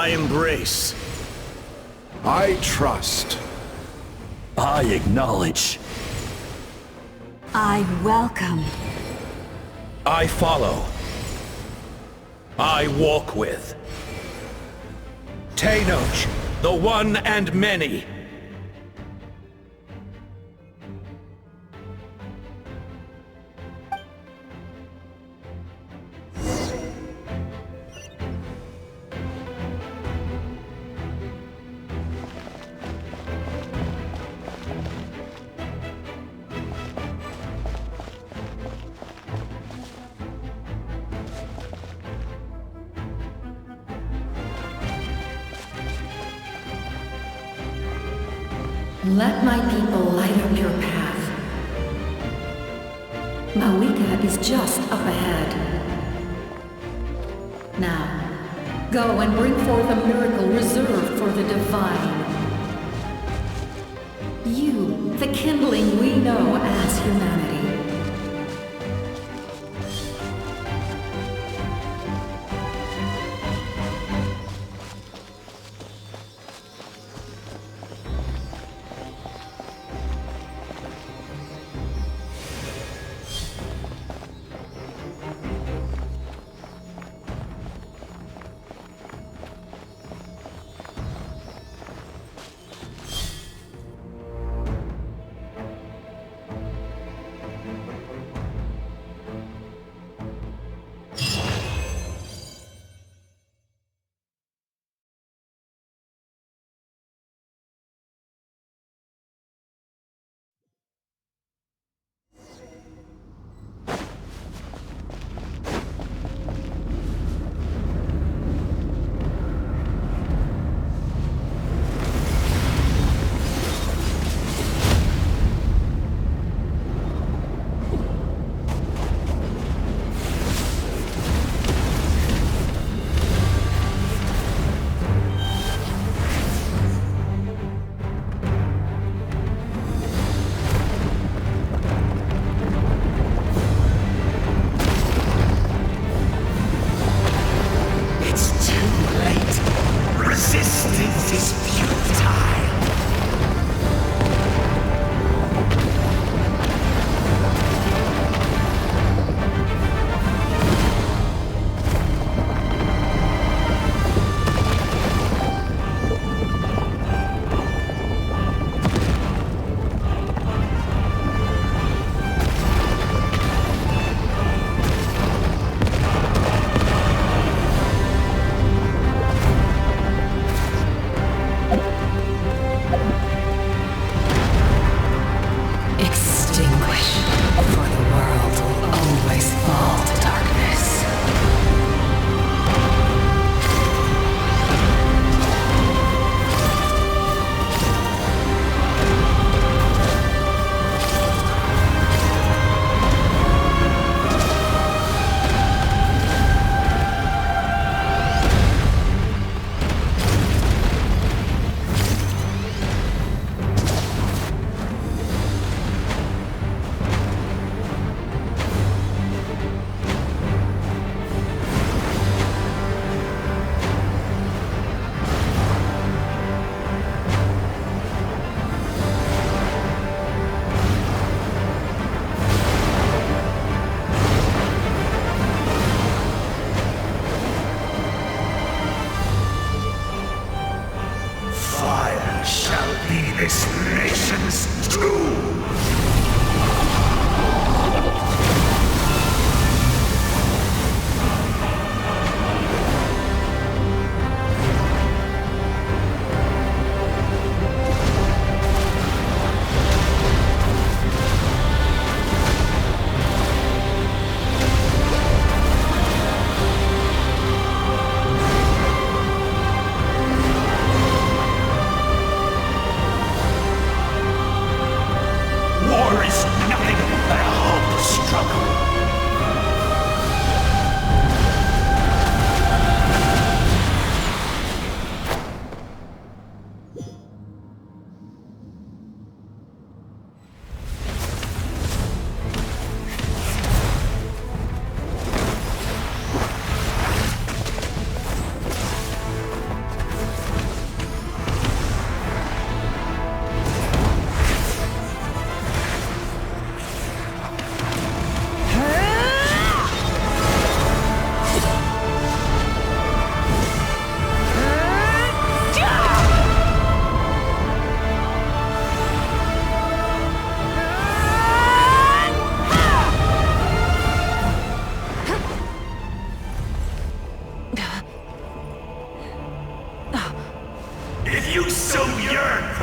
I embrace. I trust. I acknowledge. I welcome. I follow. I walk with. Tenoch, the one and many. Let my people light up your path. Mawika is just up ahead. Now, go and bring forth a miracle reserved for the divine. You, the kindling we know as humanity.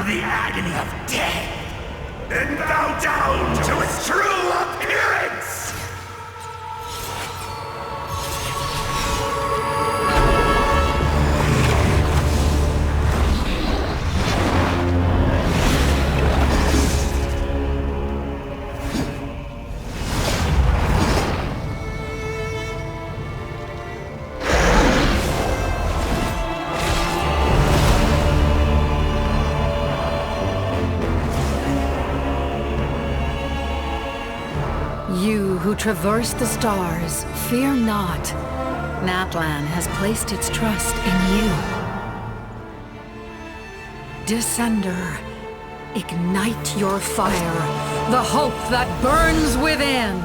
the agony of death, and bow down to its true appearance! You who traverse the stars, fear not. Natlan has placed its trust in you. Descender, ignite your fire, the hope that burns within!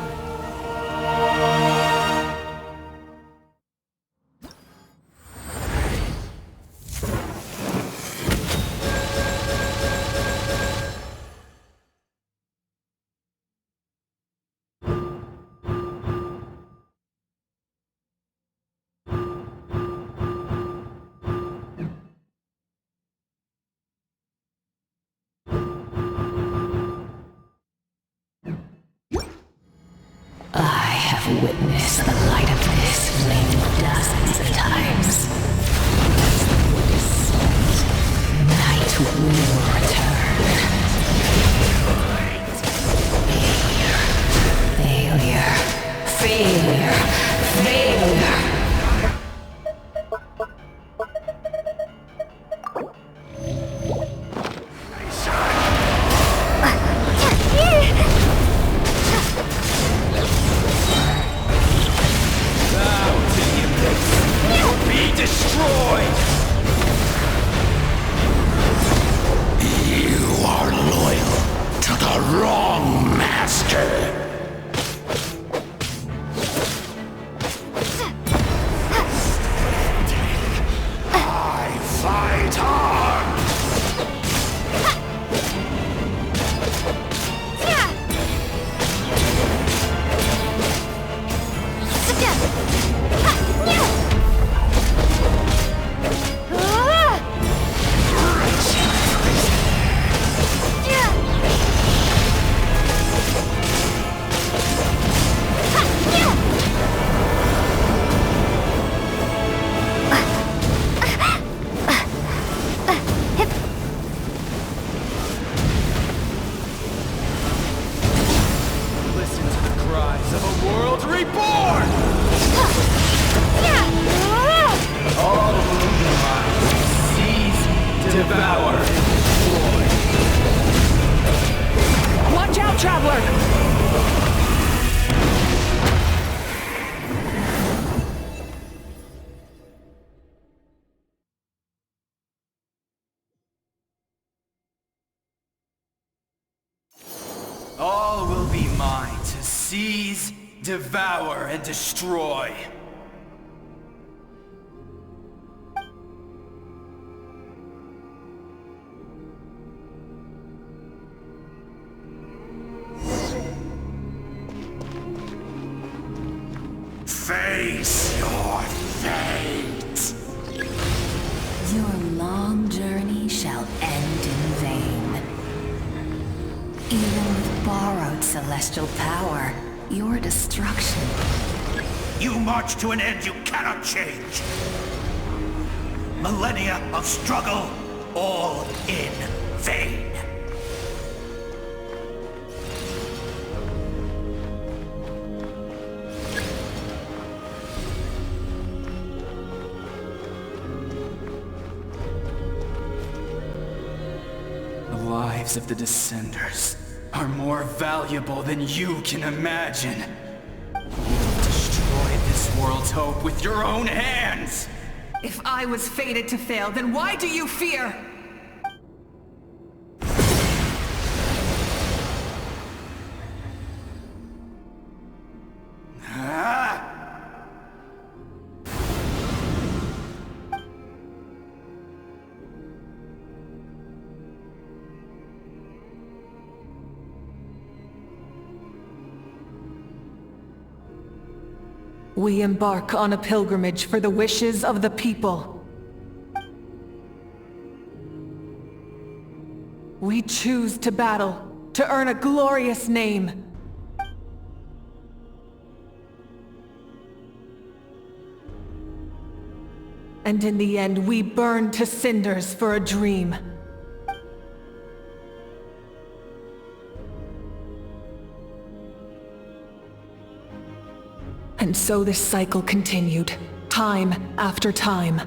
I have witnessed the light of this flame dozens of times. As the wood is salt, night will return. Failure. Failure. Failure. Failure. Watch out, traveler! All will be mine to seize, devour, and destroy. Face your fate! Your long journey shall end in vain. Even with borrowed celestial power, your destruction. You march to an end you cannot change. Millennia of struggle, all in vain. The lives of the Descenders are more valuable than you can imagine. You've destroyed this world's hope with your own hands! If I was fated to fail, then why do you fear? Ah! We embark on a pilgrimage for the wishes of the people. We choose to battle, to earn a glorious name. And in the end, we burn to cinders for a dream. And so this cycle continued, time after time.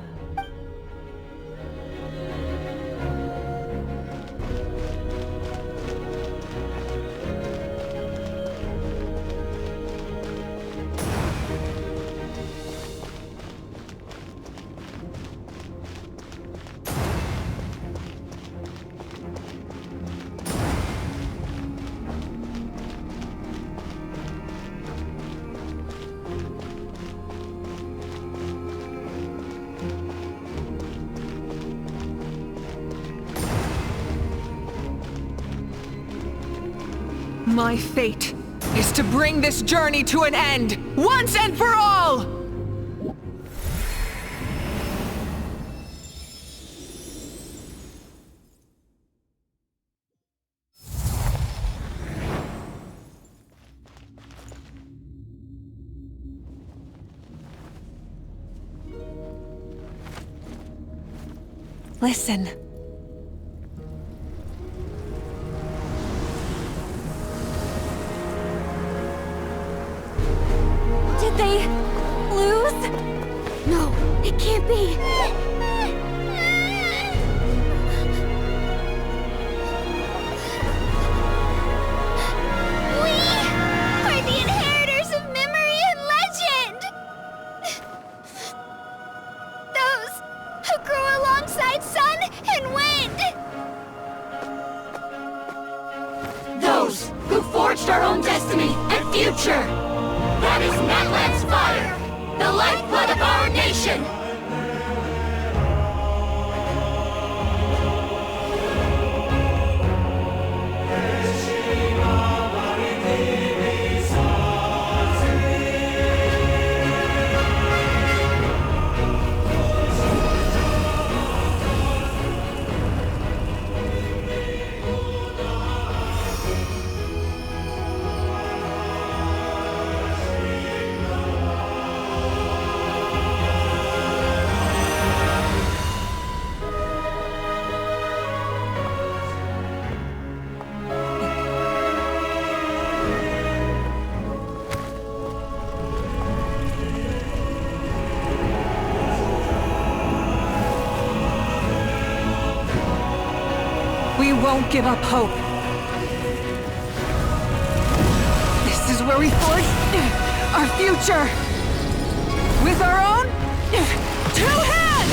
My fate is to bring this journey to an end, once and for all! Listen. Did they lose? No, it can't be. We are the inheritors of memory and legend. Those who grew alongside sun and wind. Those who forged our own destiny and future. That is Natlan's fire, the lifeblood of our nation! We won't give up hope. This is where we forge our future. With our own 2 hands!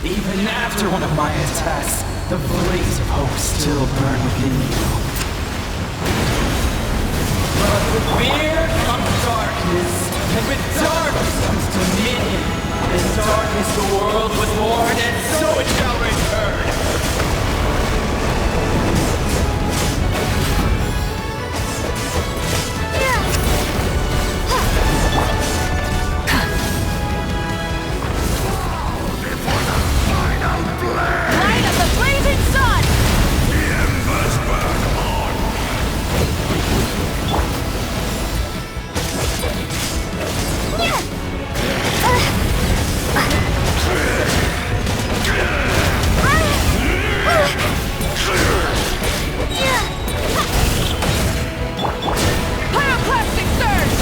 Even after one of my attacks, the blaze of hope still burned within you. But with fear comes darkness, and with darkness comes dominion. In darkness the world was born, and so it shall return. Light of the blazing sun! The embers burn on! Pyroclastic surge!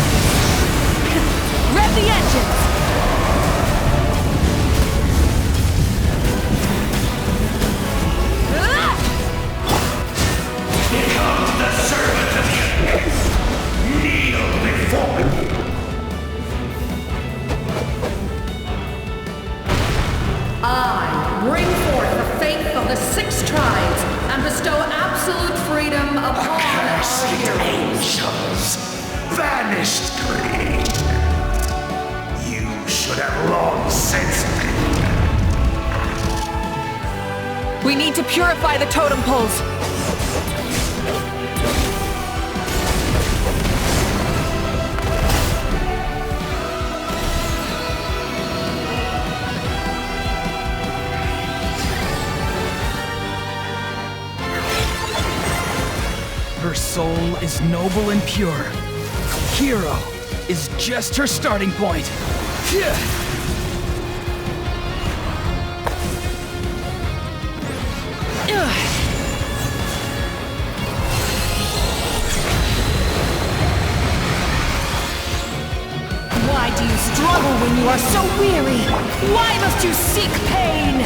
Rev the engines! Become the servant of the abyss! Kneel before me! I bring forth the faith of the 6 tribes and bestow absolute freedom upon Accursed angels! Vanished greed! You should have long since been by the totem poles! Her soul is noble and pure. Hero is just her starting point. Why do you struggle when you are so weary? Why must you seek pain?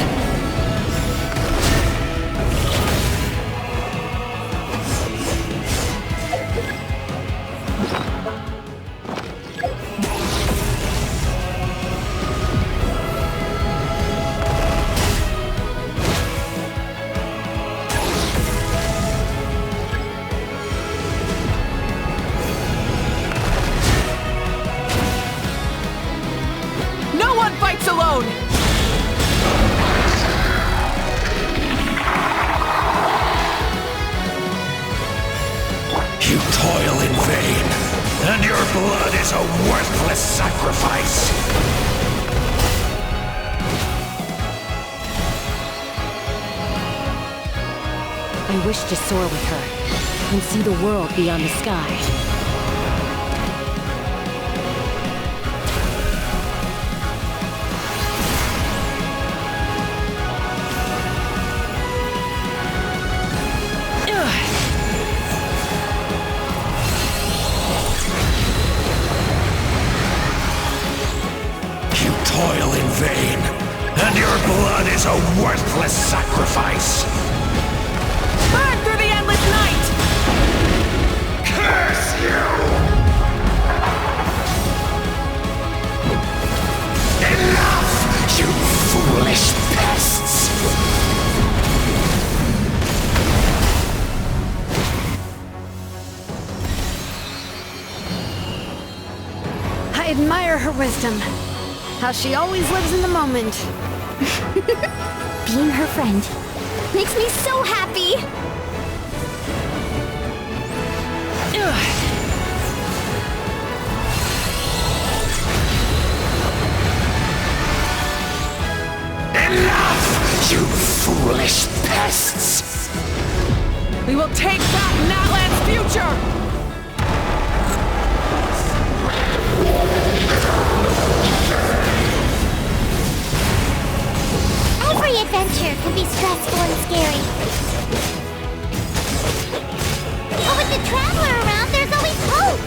No one fights alone! You toil in vain, and your blood is a worthless sacrifice. I wish to soar with her and see the world beyond the sky. You toil in vain, and your blood is a worthless sacrifice. Burn through the endless night! Curse you! Enough, you foolish pests! I admire her wisdom. How she always lives in the moment. Being her friend makes me so happy! Enough, you foolish pests! We will take back Natlan's future! Every adventure can be stressful and scary. But with the Traveler around, there's always hope!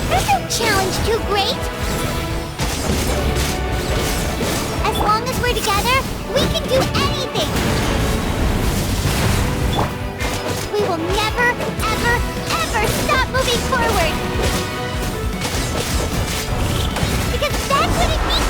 There's no challenge too great! As long as we're together, we can do anything! We will never, ever, ever stop moving forward! Because that's what it means!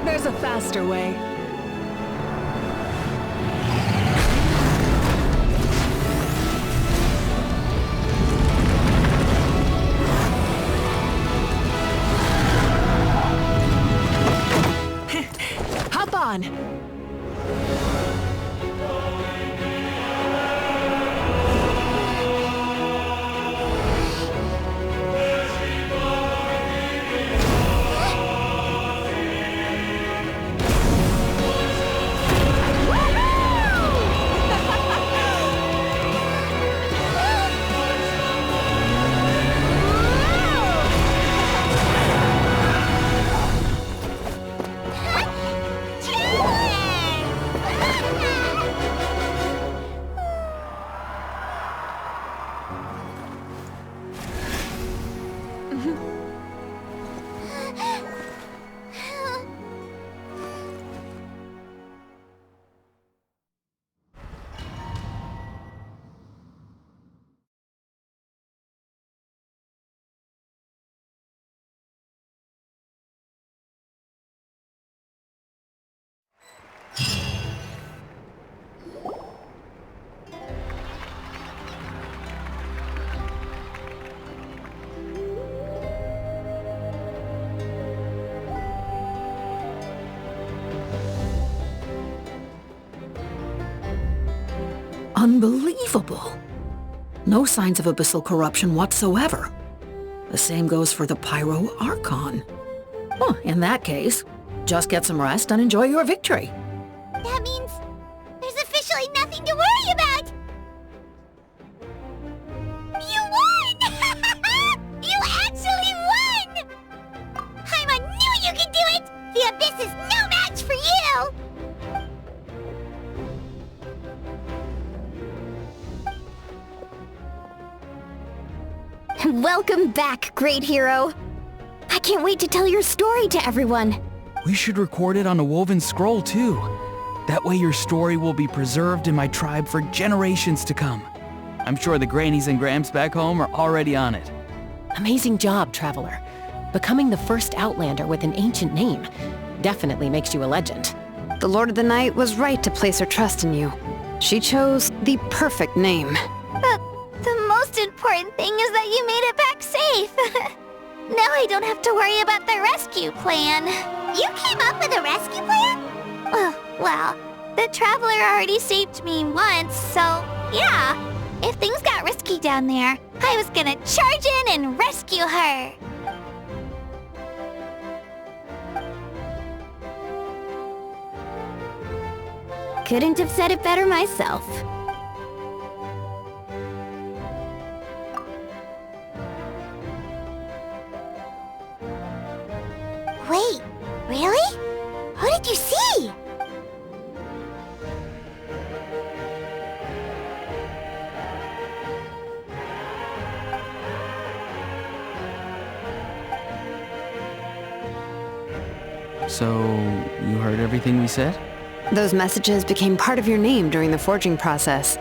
There's a faster way. Hop on! Unbelievable. No signs of abyssal corruption whatsoever. The same goes for the Pyro Archon. Well, in that case, just get some rest and enjoy your victory. That means there's officially nothing to worry about! You won! You actually won! Paimon knew you could do it! The Abyss is no match for you! Welcome back, great hero. I can't wait to tell your story to everyone. We should record it on a woven scroll, too. That way your story will be preserved in my tribe for generations to come. I'm sure the Grannies and Gramps back home are already on it. Amazing job, Traveler. Becoming the first Outlander with an ancient name definitely makes you a legend. The Lord of the Night was right to place her trust in you. She chose the perfect name. But the most important thing is that you made it back safe. Now I don't have to worry about the rescue plan. You came up with a rescue plan? Well, the Traveler already saved me once, so yeah. If things got risky down there, I was gonna charge in and rescue her. Couldn't have said it better myself. Wait, really? Who did you see? So, you heard everything we said? Those messages became part of your name during the forging process.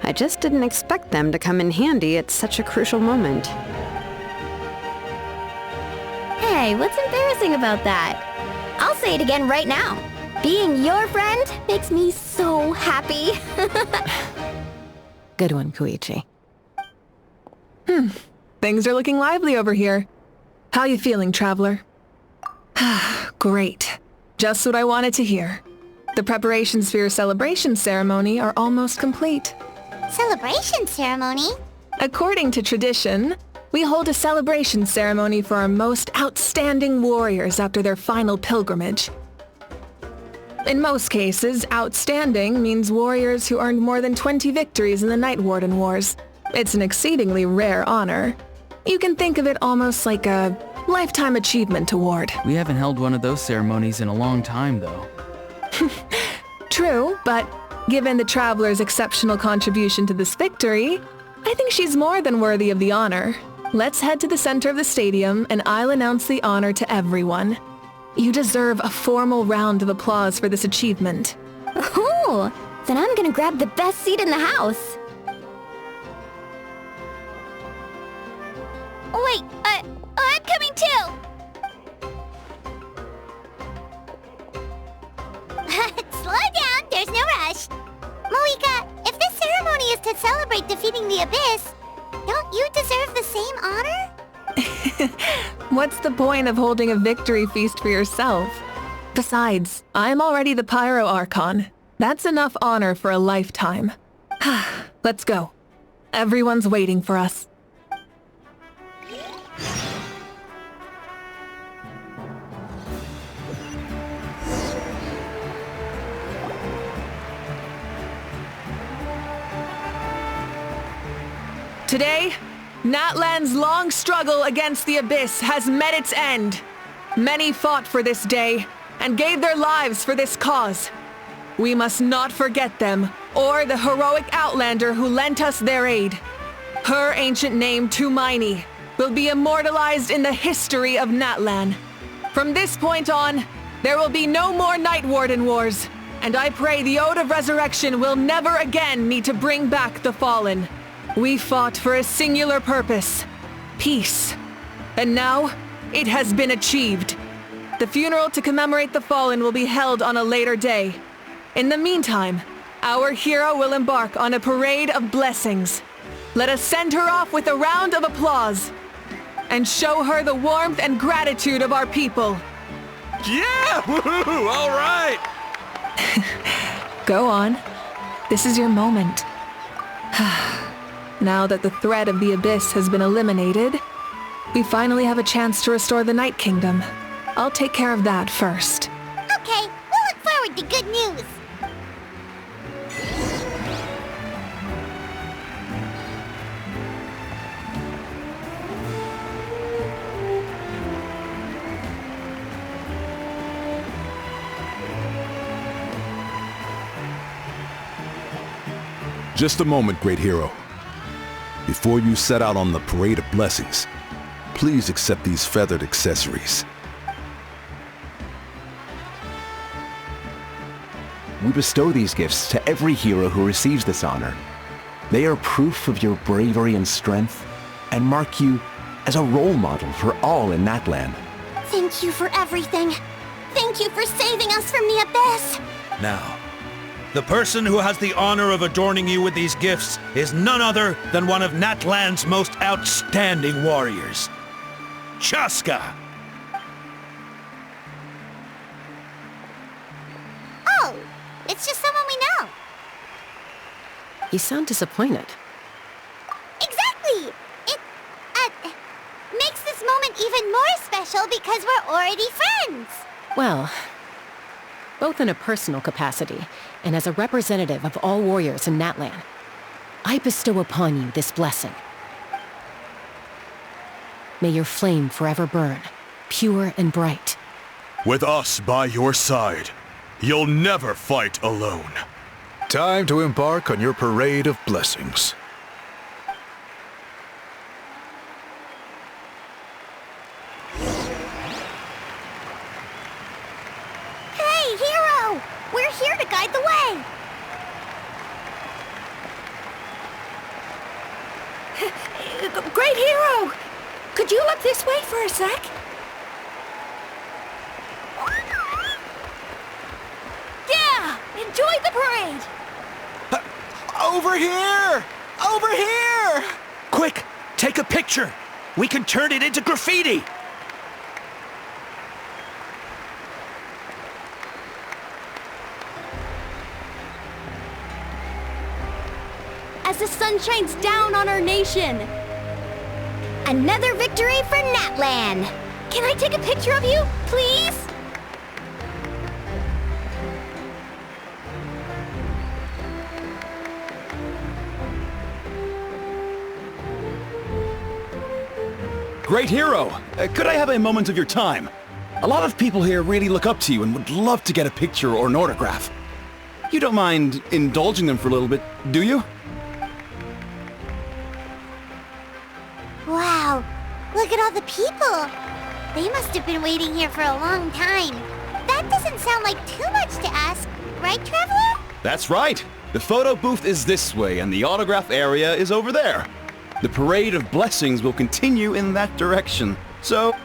I just didn't expect them to come in handy at such a crucial moment. Hey, what's embarrassing about that? I'll say it again right now. Being your friend makes me so happy. Good one, Koichi. Things are looking lively over here. How you feeling, Traveler? Great. Just what I wanted to hear. The preparations for your celebration ceremony are almost complete. Celebration ceremony? According to tradition, we hold a celebration ceremony for our most outstanding warriors after their final pilgrimage. In most cases, outstanding means warriors who earned more than 20 victories in the Night Warden Wars. It's an exceedingly rare honor. You can think of it almost like a lifetime achievement award. We haven't held one of those ceremonies in a long time, though. True, but given the Traveler's exceptional contribution to this victory, I think she's more than worthy of the honor. Let's head to the center of the stadium and I'll announce the honor to everyone. You deserve a formal round of applause for this achievement. Ooh, then I'm gonna grab the best seat in the house. Wait, I'm coming too! Slow down, there's no rush. Moika, if this ceremony is to celebrate defeating the Abyss, don't you deserve the same honor? What's the point of holding a victory feast for yourself? Besides, I'm already the Pyro Archon. That's enough honor for a lifetime. Let's go. Everyone's waiting for us. Today, Natlan's long struggle against the Abyss has met its end. Many fought for this day and gave their lives for this cause. We must not forget them or the heroic Outlander who lent us their aid. Her ancient name, Tumaini, will be immortalized in the history of Natlan. From this point on, there will be no more Night Warden Wars, and I pray the Ode of Resurrection will never again need to bring back the Fallen. We fought for a singular purpose, peace. And now, it has been achieved. The funeral to commemorate the Fallen will be held on a later day. In the meantime, our hero will embark on a parade of blessings. Let us send her off with a round of applause and show her the warmth and gratitude of our people. Yeah! Woohoo! All right! Go on. This is your moment. Now that the threat of the Abyss has been eliminated, we finally have a chance to restore the Night Kingdom. I'll take care of that first. Okay, we'll look forward to good news. Just a moment, great hero. Before you set out on the parade of blessings, please accept these feathered accessories. We bestow these gifts to every hero who receives this honor. They are proof of your bravery and strength, and mark you as a role model for all in Natlan. Thank you for everything. Thank you for saving us from the Abyss. Now, the person who has the honor of adorning you with these gifts is none other than one of Natlan's most outstanding warriors, Chaska. Oh, it's just someone we know. You sound disappointed. Exactly! It, makes this moment even more special because we're already friends. Well, both in a personal capacity and as a representative of all warriors in Natlan, I bestow upon you this blessing. May your flame forever burn, pure and bright. With us by your side, you'll never fight alone. Time to embark on your parade of blessings. Hey, hero! We're here to guide the way. Great hero! Could you look this way for a sec? Yeah! Enjoy the parade! Over here! Over here! Quick, take a picture. We can turn it into graffiti. As the sun shines down on our nation. Another victory for Natlan. Can I take a picture of you, please? Great hero! Could I have a moment of your time? A lot of people here really look up to you and would love to get a picture or an autograph. You don't mind indulging them for a little bit, do you? Wow, look at all the people. They must have been waiting here for a long time. That doesn't sound like too much to ask, right, Traveler? That's right! The photo booth is this way and the autograph area is over there. The parade of blessings will continue in that direction, so...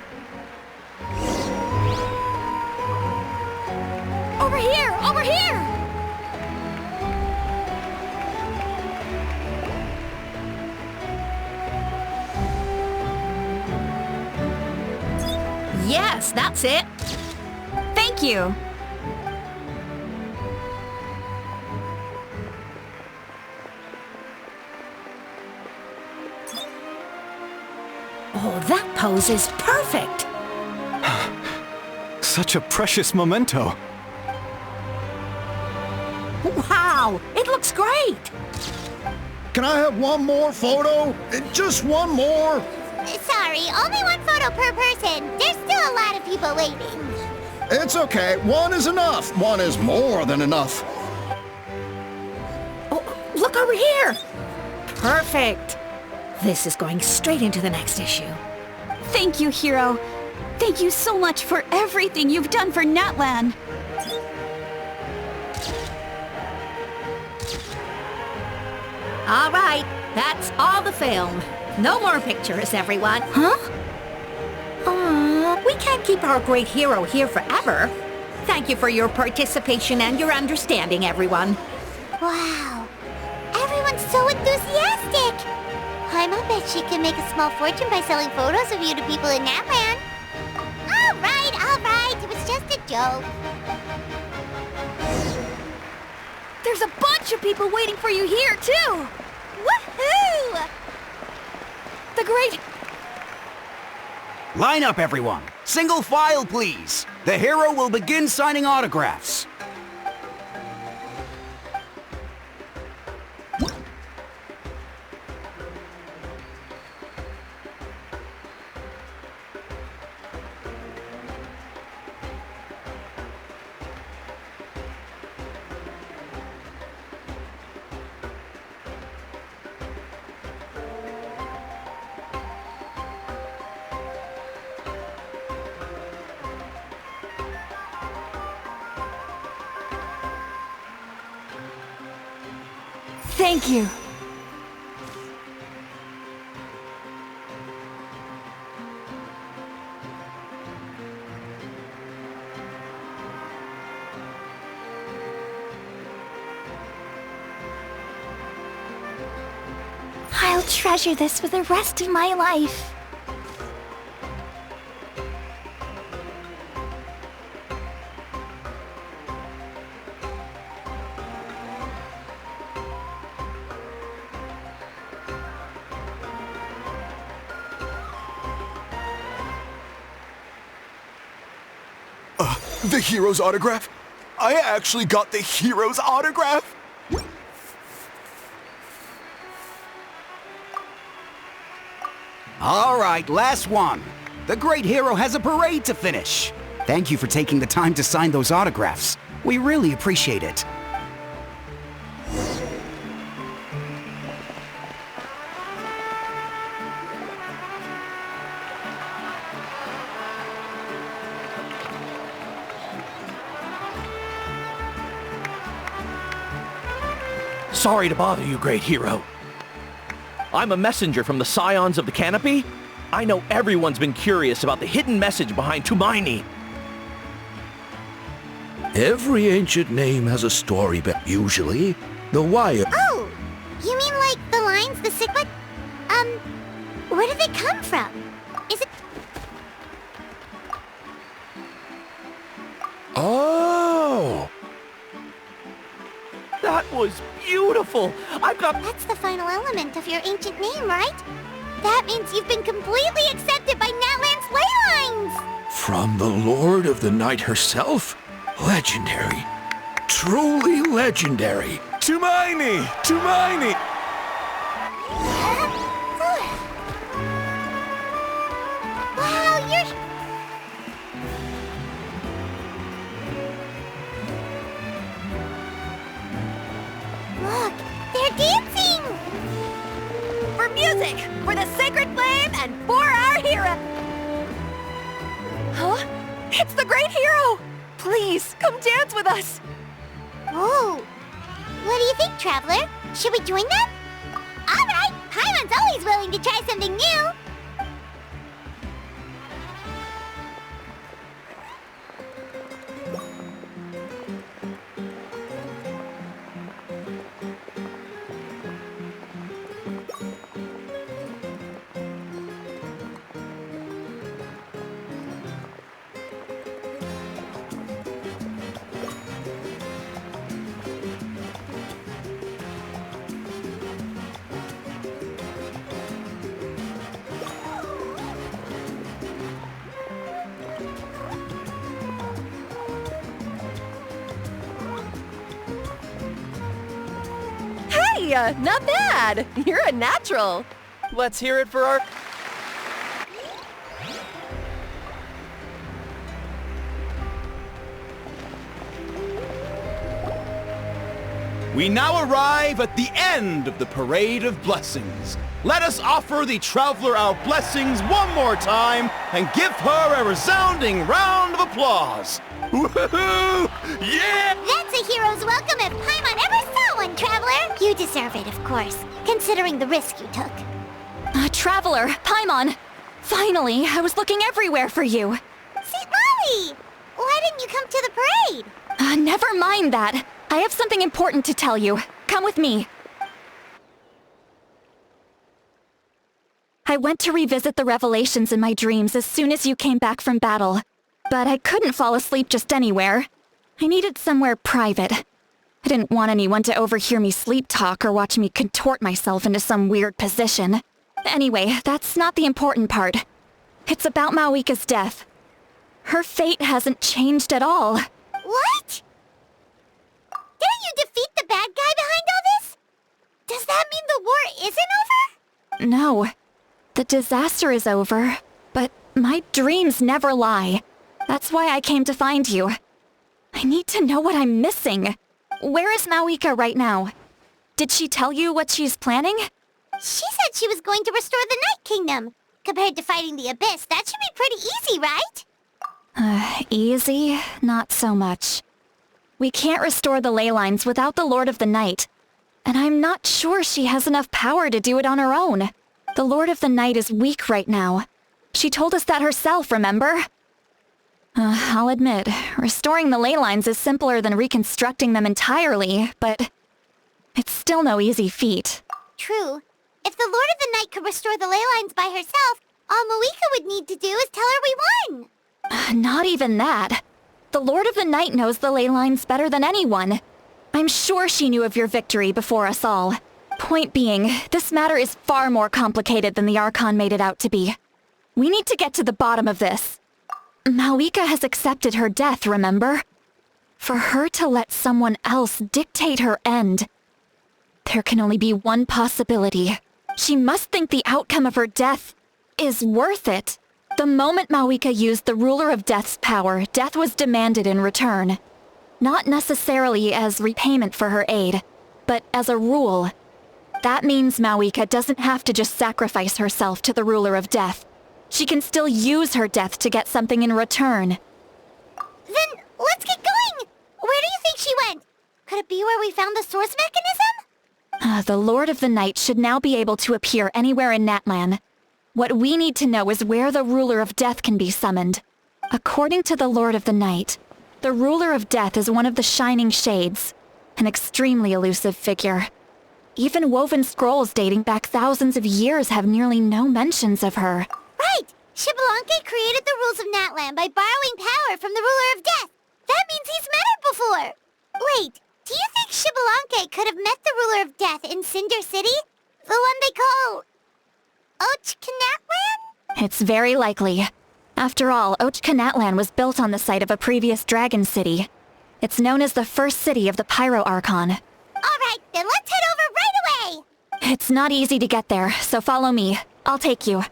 Over here! Over here! Yes, that's it. Thank you. Oh, that pose is perfect. Such a precious memento. Wow, it looks great. Can I have one more photo? Just one more? Sorry, only one photo per person. There's still a lot of people waiting. It's okay. One is enough. One is more than enough. Oh, look over here. Perfect. This is going straight into the next issue. Thank you, hero. Thank you so much for everything you've done for Natlan. All right, that's all the film. No more pictures, everyone. Huh? We can't keep our great hero here forever. Thank you for your participation and your understanding, everyone. Wow. Everyone's so enthusiastic. Paimon bet she can make a small fortune by selling photos of you to people in Natland. All right. It was just a joke. There's a bunch of people waiting for you here, too! Woohoo! The great... Line up, everyone. Single file, please. The hero will begin signing autographs. Thank you. I'll treasure this for the rest of my life. The hero's autograph? I actually got the hero's autograph? All right, last one. The great hero has a parade to finish. Thank you for taking the time to sign those autographs. We really appreciate it. Sorry to bother you, great hero. I'm a messenger from the Scions of the Canopy. I know everyone's been curious about the hidden message behind Tumaini. Every ancient name has a story, but usually the wire... Oh! You mean like the lines, the Sigma? Where do they come from? Is it... Oh! That was beautiful! I've got... That's the final element of your ancient name, right? That means you've been completely accepted by Natland's ley lines! From the Lord of the Night herself? Legendary. Truly legendary. Tumaini! Tumaini! Wow, you're... Look, they're dancing! For music, for the sacred flame, and for our hero! Huh? It's the great hero! Please, come dance with us! Whoa! What do you think, Traveler? Should we join them? All right! Paimon's always willing to try something new! Hey, not bad! You're a natural! Let's hear it for our... We now arrive at the end of the Parade of Blessings. Let us offer the Traveler our blessings one more time and give her a resounding round of applause. Woohoo! Yeah! That's a hero's welcome if Paimon ever saw one, Traveler! You deserve it, of course, considering the risk you took. Traveler, Paimon! Finally, I was looking everywhere for you! St. Molly! Why didn't you come to the parade? Never mind that. I have something important to tell you. Come with me. I went to revisit the revelations in my dreams as soon as you came back from battle. But I couldn't fall asleep just anywhere. I needed somewhere private. I didn't want anyone to overhear me sleep talk or watch me contort myself into some weird position. Anyway, that's not the important part. It's about Mawika's death. Her fate hasn't changed at all. What? Didn't you defeat the bad guy behind all this? Does that mean the war isn't over? No. The disaster is over, but my dreams never lie. That's why I came to find you. I need to know what I'm missing. Where is Mawika right now? Did she tell you what she's planning? She said she was going to restore the Night Kingdom. Compared to fighting the Abyss, that should be pretty easy, right? Easy? Not so much. We can't restore the ley lines without the Lord of the Night. And I'm not sure she has enough power to do it on her own. The Lord of the Night is weak right now. She told us that herself, remember? I'll admit, restoring the ley lines is simpler than reconstructing them entirely, but it's still no easy feat. True. If the Lord of the Night could restore the ley lines by herself, all Mawika would need to do is tell her we won. Not even that. The Lord of the Night knows the ley lines better than anyone. I'm sure she knew of your victory before us all. Point being, this matter is far more complicated than the Archon made it out to be. We need to get to the bottom of this. Mawika has accepted her death, remember? For her to let someone else dictate her end, there can only be one possibility. She must think the outcome of her death is worth it. The moment Mawika used the Ruler of Death's power, death was demanded in return. Not necessarily as repayment for her aid, but as a rule. That means Mawika doesn't have to just sacrifice herself to the Ruler of Death. She can still use her death to get something in return. Then let's get going! Where do you think she went? Could it be where we found the source mechanism? The Lord of the Night should now be able to appear anywhere in Natlan. What we need to know is where the Ruler of Death can be summoned. According to the Lord of the Night, the Ruler of Death is one of the Shining Shades, an extremely elusive figure. Even woven scrolls dating back thousands of years have nearly no mentions of her. Right! Xbalanque created the rules of Natlan by borrowing power from the Ruler of Death. That means he's met her before! Wait, do you think Xbalanque could have met the Ruler of Death in Cinder City? The one they call... Ochkanatlan? It's very likely. After all, Ochkanatlan was built on the site of a previous dragon city. It's known as the first city of the Pyro Archon. Alright, then let's head over right away! It's not easy to get there, so follow me. I'll take you.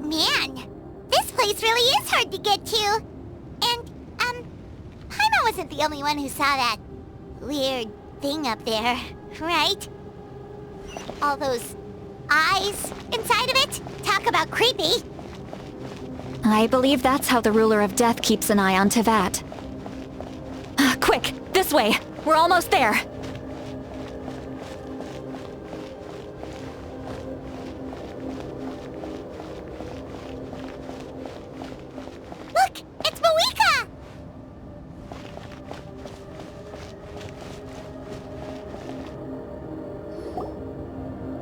Man, this place really is hard to get to. And, Paimon wasn't the only one who saw that weird thing up there, right? All those eyes inside of it? Talk about creepy. I believe that's how the Ruler of Death keeps an eye on Tevat. Quick, this way! We're almost there! Look! It's Mawika!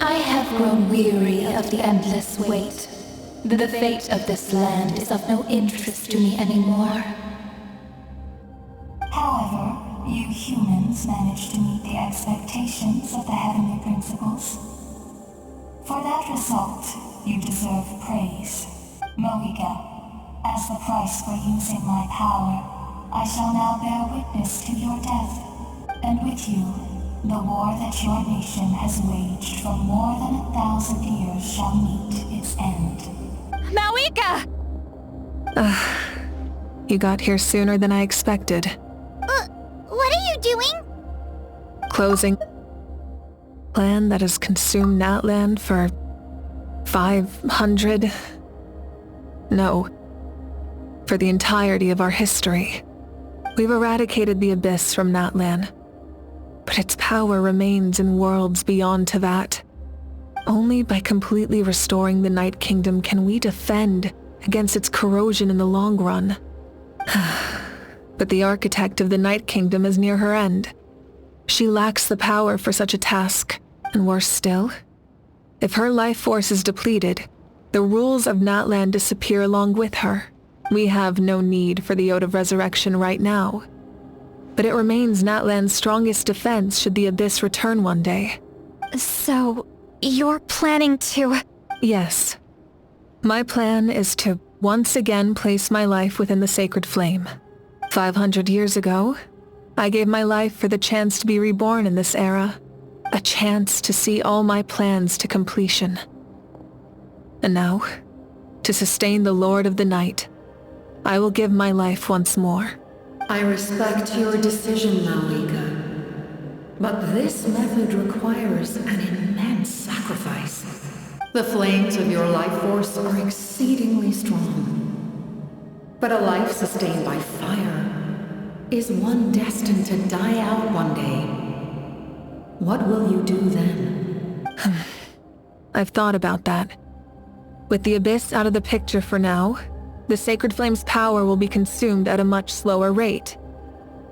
I have grown weary of the endless wait. The fate of this land is of no interest to me anymore. However, you humans managed to meet the expectations of the Heavenly Principles. For that result, you deserve praise. Mawika, as the price for using my power, I shall now bear witness to your death, and with you, the war that your nation has waged for more than 1,000 years shall meet its end. Mawika! You got here sooner than I expected. What are you doing? Closing plan that has consumed Natlan for 500... No. For the entirety of our history. We've eradicated the Abyss from Natlan, but its power remains in worlds beyond to that. Only by completely restoring the Night Kingdom can we defend against its corrosion in the long run. But the architect of the Night Kingdom is near her end. She lacks the power for such a task, and worse still, if her life force is depleted, the rules of Natlan disappear along with her. We have no need for the Ode of Resurrection right now, but it remains Natlan's strongest defense should the Abyss return one day. So, you're planning to... Yes. My plan is to once again place my life within the sacred flame. 500 years ago, I gave my life for the chance to be reborn in this era, a chance to see all my plans to completion. And now, to sustain the Lord of the Night, I will give my life once more. I respect your decision, Malika, but this method requires an immense sacrifice. The flames of your life force are exceedingly strong, but a life sustained by fire is one destined to die out one day. What will you do then? I've thought about that. With the Abyss out of the picture for now, the Sacred Flame's power will be consumed at a much slower rate.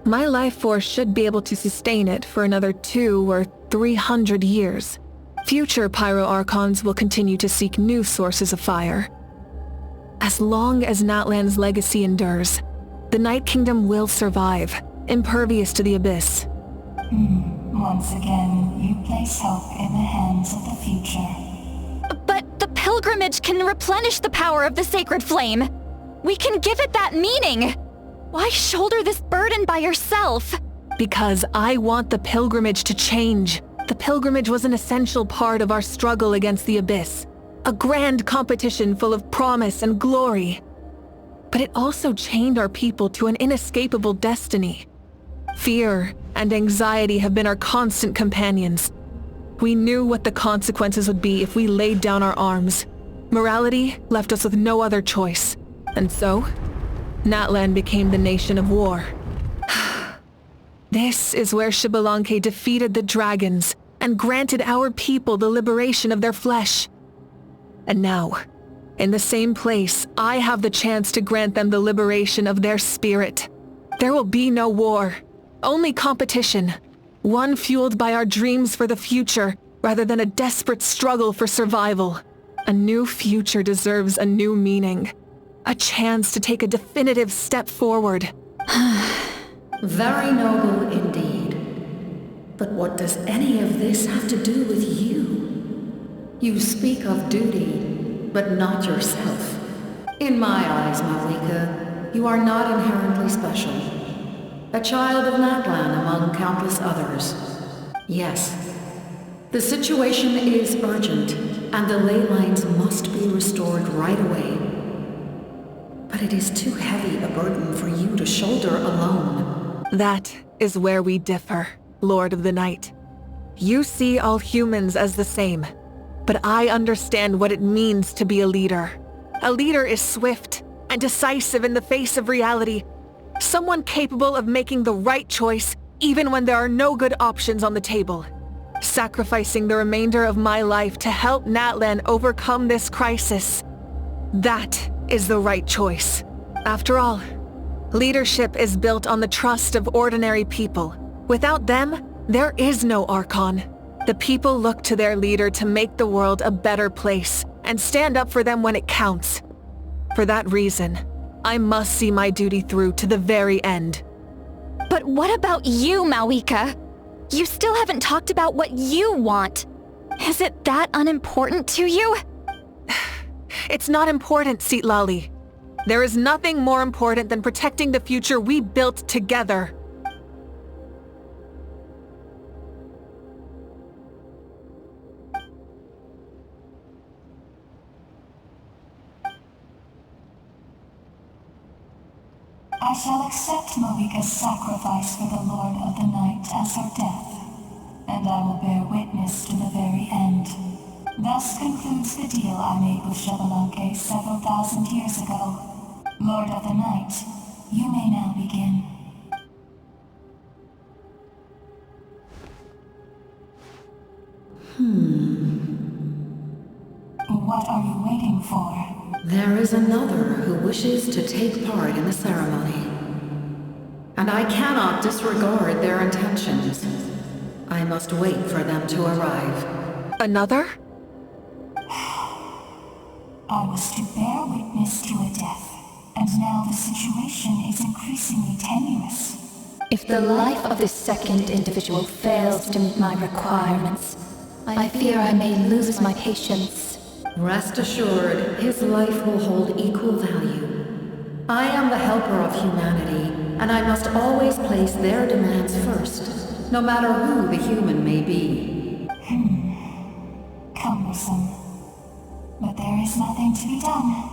My life force should be able to sustain it for another 200 or 300 years. Future Pyro Archons will continue to seek new sources of fire. As long as Natlan's legacy endures, the Night Kingdom will survive, impervious to the Abyss. Once again, you place hope in the hands of the future. But the pilgrimage can replenish the power of the sacred flame. We can give it that meaning. Why shoulder this burden by yourself? Because I want the pilgrimage to change. The pilgrimage was an essential part of our struggle against the Abyss. A grand competition full of promise and glory. But it also chained our people to an inescapable destiny. Fear and anxiety have been our constant companions. We knew what the consequences would be if we laid down our arms. Morality left us with no other choice. And so, Natlan became the nation of war. This is where Xbalanque defeated the dragons and granted our people the liberation of their flesh. And now, in the same place, I have the chance to grant them the liberation of their spirit. There will be no war, only competition, one fueled by our dreams for the future rather than a desperate struggle for survival. A new future deserves a new meaning, a chance to take a definitive step forward. Very noble indeed. But what does any of this have to do with you? You speak of duty, but not yourself. In my eyes, Malika, you are not inherently special. A child of Natlan among countless others. Yes, the situation is urgent, and the ley lines must be restored right away. But it is too heavy a burden for you to shoulder alone. That is where we differ, Lord of the Night. You see all humans as the same, but I understand what it means to be a leader. A leader is swift and decisive in the face of reality. Someone capable of making the right choice even when there are no good options on the table. Sacrificing the remainder of my life to help Natlan overcome this crisis. That is the right choice. After all, leadership is built on the trust of ordinary people. Without them, there is no Archon. The people look to their leader to make the world a better place and stand up for them when it counts. For that reason, I must see my duty through to the very end. But what about you, Malika? You still haven't talked about what you want. Is it that unimportant to you? It's not important, Citlali. There is nothing more important than protecting the future we built together. I shall accept Moika's sacrifice for the Lord of the Night as her death, and I will bear witness to the very end. Thus concludes the deal I made with Xbalanque several thousand years ago. Lord of the Night, you may now begin. What are you waiting for? There is another who wishes to take part in the ceremony. And I cannot disregard their intentions. I must wait for them to arrive. Another? I was to bear witness to a death, and now the situation is increasingly tenuous. If the life of this second individual fails to meet my requirements, I fear I may lose my patience. Rest assured, his life will hold equal value. I am the helper of humanity, and I must always place their demands first, no matter who the human may be. Cumbersome. But there is nothing to be done.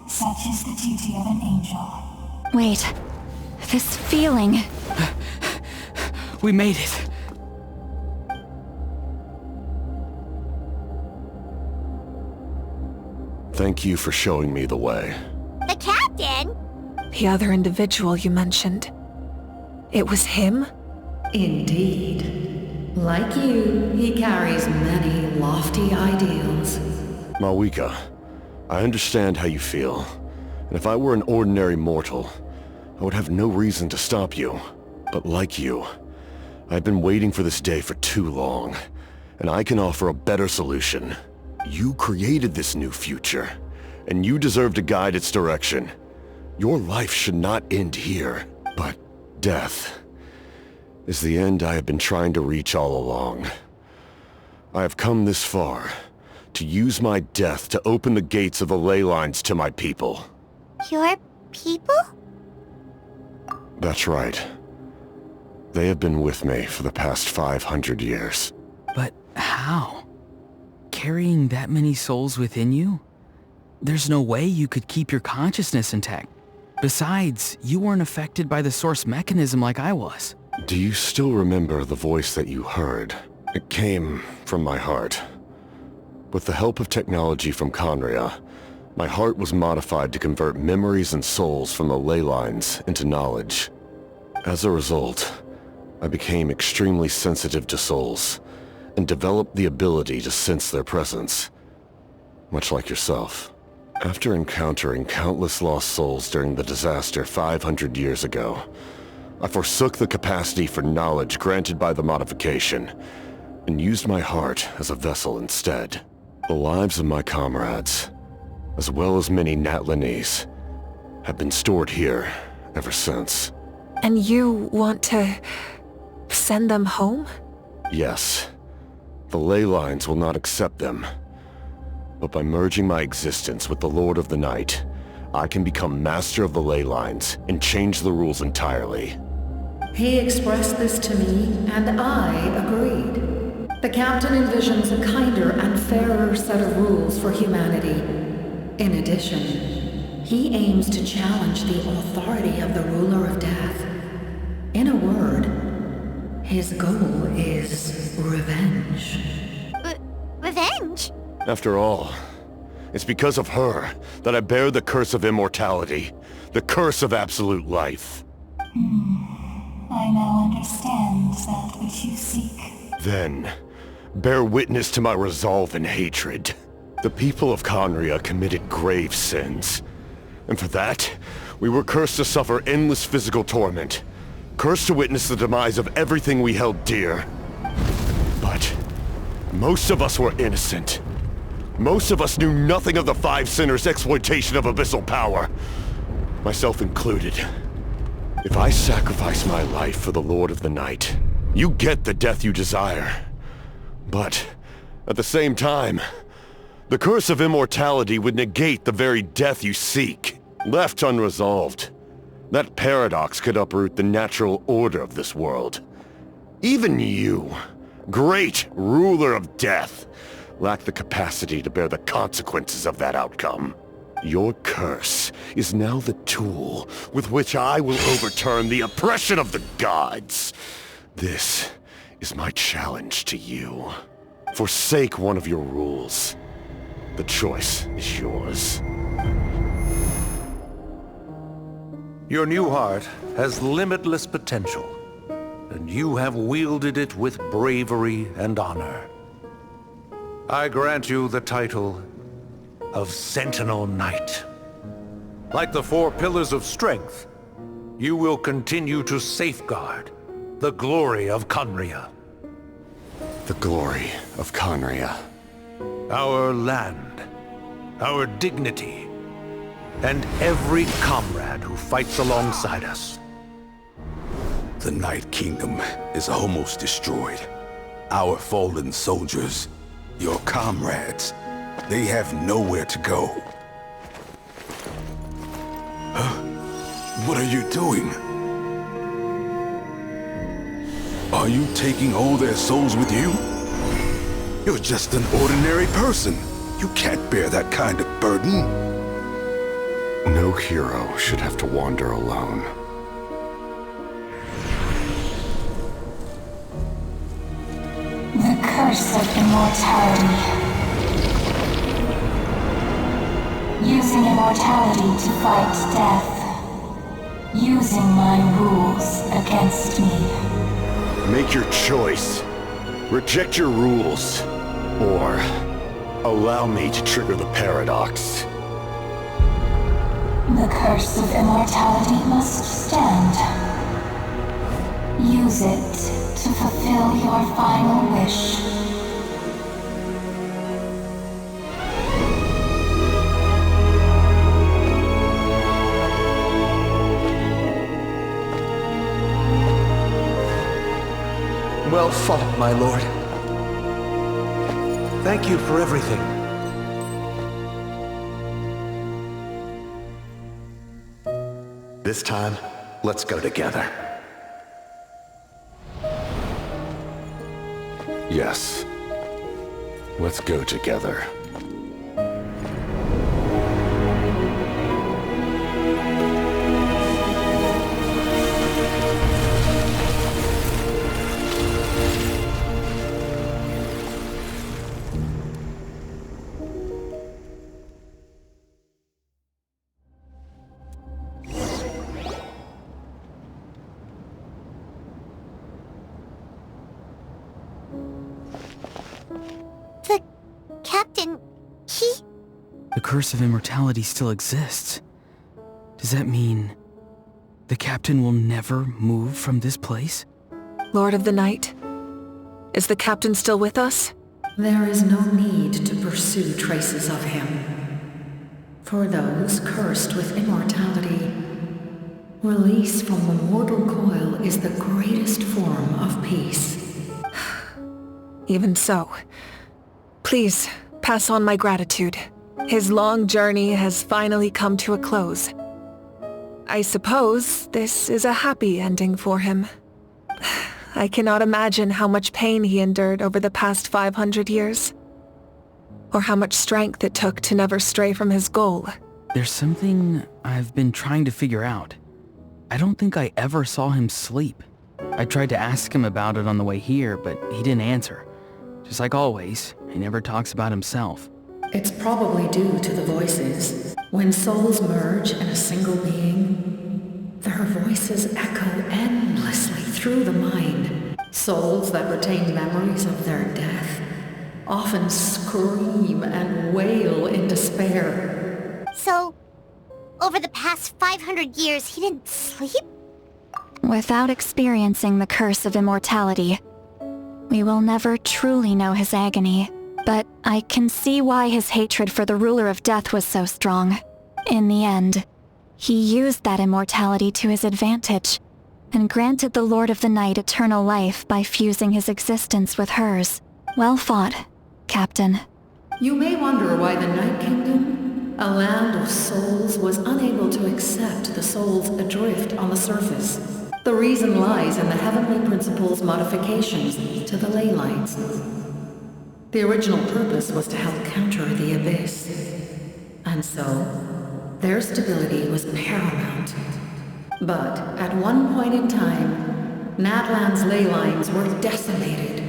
Such is the duty of an angel. Wait, this feeling... We made it. Thank you for showing me the way. The captain? The other individual you mentioned. It was him? Indeed. Like you, he carries many lofty ideals. Mawika, I understand how you feel. And if I were an ordinary mortal, I would have no reason to stop you. But like you, I've been waiting for this day for too long. And I can offer a better solution. You created this new future, and you deserve to guide its direction. Your life should not end here, but death is the end I have been trying to reach all along. I have come this far to use my death to open the gates of the ley lines to my people. Your people? That's right. They have been with me for the past 500 years. But how? Carrying that many souls within you? There's no way you could keep your consciousness intact. Besides, you weren't affected by the source mechanism like I was. Do you still remember the voice that you heard? It came from my heart. With the help of technology from Conria, my heart was modified to convert memories and souls from the ley lines into knowledge. As a result, I became extremely sensitive to souls, and developed the ability to sense their presence, much like yourself. After encountering countless lost souls during the disaster 500 years ago, I forsook the capacity for knowledge granted by the modification, and used my heart as a vessel instead. The lives of my comrades, as well as many Natlanese, have been stored here ever since. And you want to send them home? Yes. The ley lines will not accept them. But by merging my existence with the Lord of the Night, I can become master of the ley lines and change the rules entirely. He expressed this to me, and I agreed. The captain envisions a kinder and fairer set of rules for humanity. In addition, he aims to challenge the authority of the ruler of death. In a word, his goal is revenge. Revenge? After all, it's because of her that I bear the curse of immortality, the curse of absolute life. I now understand that which you seek. Then, bear witness to my resolve and hatred. The people of Conria committed grave sins. And for that, we were cursed to suffer endless physical torment. Cursed to witness the demise of everything we held dear. But most of us were innocent. Most of us knew nothing of the Five Sinners' exploitation of abyssal power. Myself included. If I sacrifice my life for the Lord of the Night, you get the death you desire. But, at the same time, the curse of immortality would negate the very death you seek. Left unresolved, that paradox could uproot the natural order of this world. Even you, great ruler of death, lack the capacity to bear the consequences of that outcome. Your curse is now the tool with which I will overturn the oppression of the gods. This is my challenge to you. Forsake one of your rules. The choice is yours. Your new heart has limitless potential, and you have wielded it with bravery and honor. I grant you the title of Sentinel Knight. Like the 4 pillars of strength, you will continue to safeguard the glory of Khaenri'ah. The glory of Khaenri'ah. Our land, our dignity, and every comrade who fights alongside us. The Night Kingdom is almost destroyed. Our fallen soldiers, your comrades, they have nowhere to go. Huh? What are you doing? Are you taking all their souls with you? You're just an ordinary person. You can't bear that kind of burden. No hero should have to wander alone. The curse of immortality. Using immortality to fight death. Using my rules against me. Make your choice. Reject your rules. Or allow me to trigger the paradox. The curse of immortality must stand. Use it to fulfill your final wish. Well fought, my lord. Thank you for everything. This time, let's go together. Yes. Let's go together. The curse of immortality still exists. Does that mean the captain will never move from this place? Lord of the Night, is the captain still with us? There is no need to pursue traces of him. For those cursed with immortality, release from the mortal coil is the greatest form of peace. Even so, please pass on my gratitude. His long journey has finally come to a close. I suppose this is a happy ending for him. I cannot imagine how much pain he endured over the past 500 years. Or how much strength it took to never stray from his goal. There's something I've been trying to figure out. I don't think I ever saw him sleep. I tried to ask him about it on the way here, but he didn't answer. Just like always, he never talks about himself. It's probably due to the voices. When souls merge in a single being, their voices echo endlessly through the mind. Souls that retain memories of their death often scream and wail in despair. So, over the past 500 years, he didn't sleep? Without experiencing the curse of immortality, we will never truly know his agony. But I can see why his hatred for the ruler of death was so strong. In the end, he used that immortality to his advantage, and granted the Lord of the Night eternal life by fusing his existence with hers. Well fought, Captain. You may wonder why the Night Kingdom, a land of souls, was unable to accept the souls adrift on the surface. The reason lies in the Heavenly Principle's modifications to the ley lines. The original purpose was to help counter the Abyss. And so, their stability was paramount. But at one point in time, Natlan's ley lines were decimated.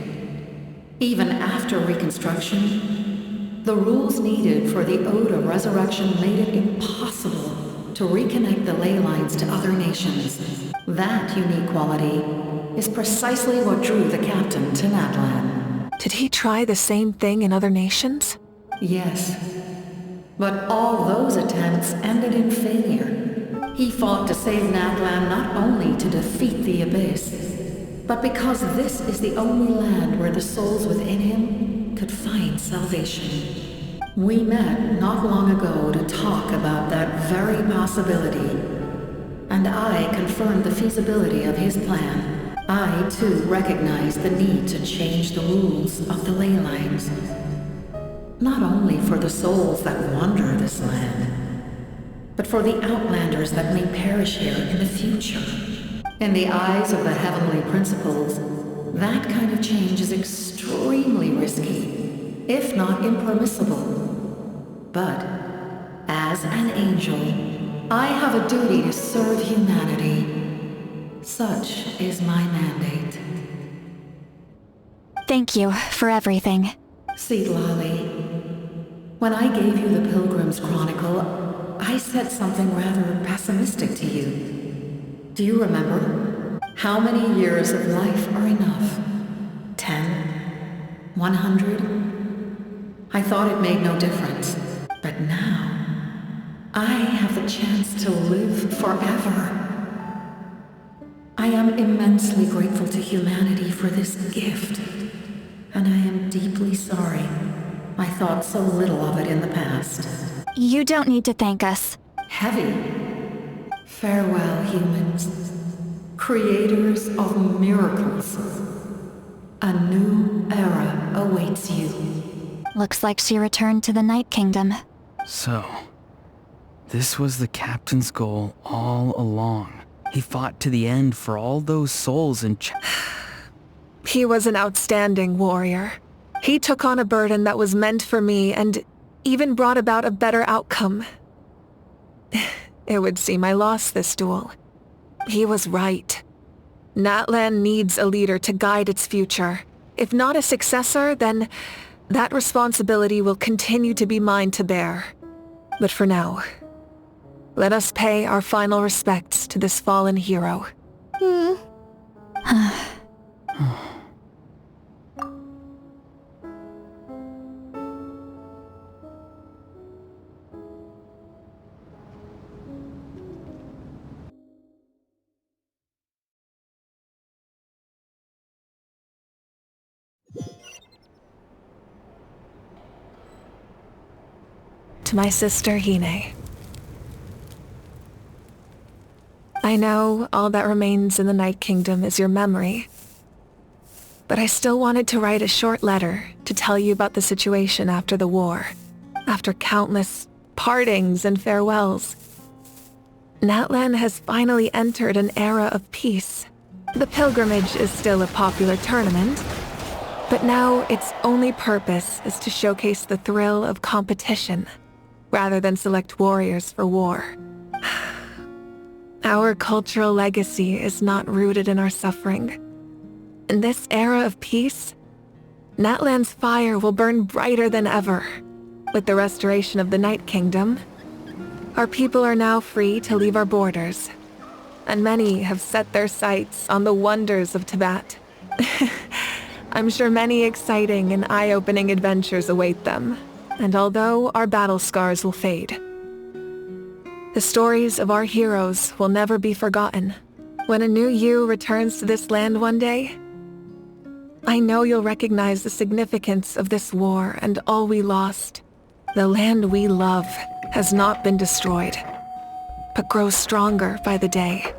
Even after reconstruction, the rules needed for the Ode of Resurrection made it impossible to reconnect the ley lines to other nations. That unique quality is precisely what drew the captain to Natlan. Did he try the same thing in other nations? Yes. But all those attempts ended in failure. He fought to save Natlan not only to defeat the Abyss, but because this is the only land where the souls within him could find salvation. We met not long ago to talk about that very possibility, and I confirmed the feasibility of his plan. I, too, recognized the need to change the rules of the ley lines. Not only for the souls that wander this land, but for the outlanders that may perish here in the future. In the eyes of the heavenly principles, that kind of change is extremely risky, if not impermissible. But, as an angel, I have a duty to serve humanity. Such is my mandate. Thank you for everything. Seed Lolly, when I gave you the Pilgrim's Chronicle, I said something rather pessimistic to you. Do you remember? How many years of life are enough? 10? 100? I thought it made no difference. But now, I have the chance to live forever. I am immensely grateful to humanity for this gift, and I am deeply sorry I thought so little of it in the past. You don't need to thank us. Heavy. Farewell, humans. Creators of miracles. A new era awaits you. Looks like she returned to the Night Kingdom. So, this was the captain's goal all along. He fought to the end for all those souls and He was an outstanding warrior. He took on a burden that was meant for me and even brought about a better outcome. It would seem I lost this duel. He was right. Natlan needs a leader to guide its future. If not a successor, then that responsibility will continue to be mine to bear. But for now, let us pay our final respects to this fallen hero. To my sister Hine. I know all that remains in the Night Kingdom is your memory, but I still wanted to write a short letter to tell you about the situation after the war, after countless partings and farewells. Natlan has finally entered an era of peace. The pilgrimage is still a popular tournament, but now its only purpose is to showcase the thrill of competition, rather than select warriors for war. Our cultural legacy is not rooted in our suffering. In this era of peace, Natlan's fire will burn brighter than ever. With the restoration of the Night Kingdom, our people are now free to leave our borders, and many have set their sights on the wonders of Tibet. I'm sure many exciting and eye-opening adventures await them, and although our battle scars will fade, the stories of our heroes will never be forgotten. When a new you returns to this land one day, I know you'll recognize the significance of this war and all we lost. The land we love has not been destroyed, but grows stronger by the day.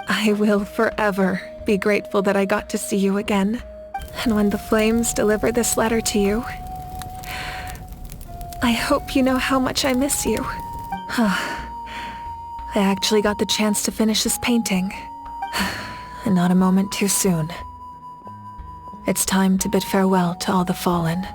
I will forever be grateful that I got to see you again. And when the flames deliver this letter to you, I hope you know how much I miss you. I actually got the chance to finish this painting, and not a moment too soon. It's time to bid farewell to all the fallen.